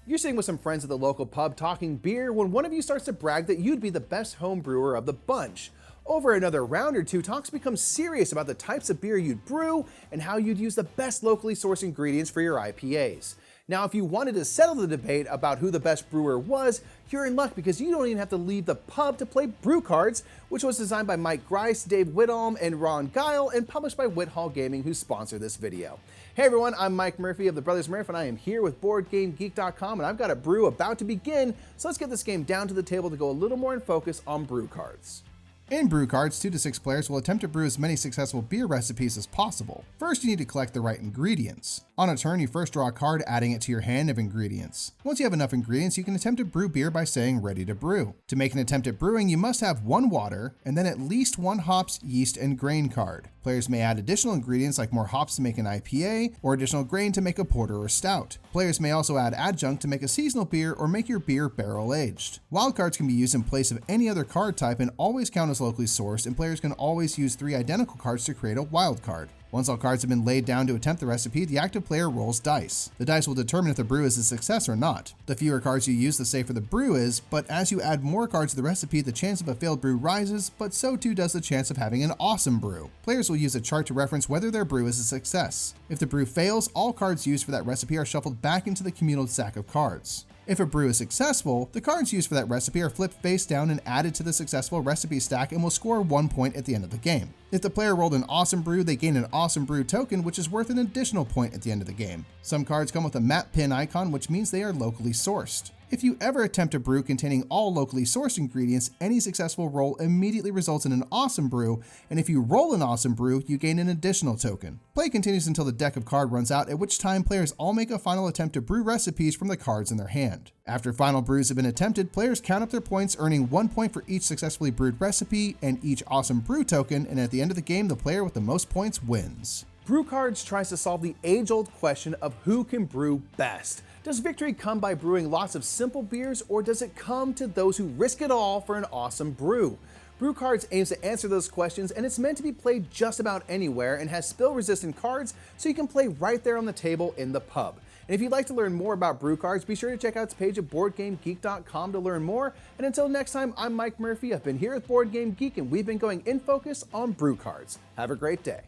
You're sitting with some friends at the local pub talking beer when one of you starts to brag that you'd be the best home brewer of the bunch. Over another round or two, talks become serious about the types of beer you'd brew and how you'd use the best locally sourced ingredients for your IPAs. Now, if you wanted to settle the debate about who the best brewer was, you're in luck because you don't even have to leave the pub to play BrewCards, which was designed by Mike Grice, Dave Whitholm, and Ron Guile, and published by Whithall Gaming, who sponsored this video. Hey everyone, I'm Mike Murphy of the Brothers Murph, and I am here with BoardGameGeek.com, and I've got a brew about to begin, so let's get this game down to the table to go a little more in focus on BrewCards. In BrewCards, 2 to 6 players will attempt to brew as many successful beer recipes as possible. First, you need to collect the right ingredients. On a turn, you first draw a card, adding it to your hand of ingredients. Once you have enough ingredients, you can attempt to brew beer by saying ready to brew. To make an attempt at brewing, you must have 1 water, and then at least 1 hops, yeast, and grain card. Players may add additional ingredients like more hops to make an IPA, or additional grain to make a porter or stout. Players may also add adjunct to make a seasonal beer or make your beer barrel-aged. Wildcards can be used in place of any other card type and always count as locally sourced, and players can always use 3 identical cards to create a wild card. Once all cards have been laid down to attempt the recipe, the active player rolls dice. The dice will determine if the brew is a success or not. The fewer cards you use, the safer the brew is, but as you add more cards to the recipe, the chance of a failed brew rises, but so too does the chance of having an awesome brew. Players will use a chart to reference whether their brew is a success. If the brew fails, all cards used for that recipe are shuffled back into the communal stack of cards. If a brew is successful, the cards used for that recipe are flipped face down and added to the successful recipe stack and will score 1 point at the end of the game. If the player rolled an awesome brew, they gain an awesome brew token, which is worth an additional point at the end of the game. Some cards come with a map pin icon, which means they are locally sourced. If you ever attempt a brew containing all locally sourced ingredients, any successful roll immediately results in an awesome brew, and if you roll an awesome brew, you gain an additional token. Play continues until the deck of card runs out, at which time players all make a final attempt to brew recipes from the cards in their hand. After final brews have been attempted, players count up their points, earning 1 point for each successfully brewed recipe and each awesome brew token, and at the end of the game, the player with the most points wins. BrewCards tries to solve the age-old question of who can brew best. Does victory come by brewing lots of simple beers, or does it come to those who risk it all for an awesome brew? BrewCards aims to answer those questions, and it's meant to be played just about anywhere and has spill-resistant cards so you can play right there on the table in the pub. And if you'd like to learn more about BrewCards, be sure to check out its page at BoardGameGeek.com to learn more. And until next time, I'm Mike Murphy. I've been here with Board Game Geek, and we've been going in focus on BrewCards. Have a great day.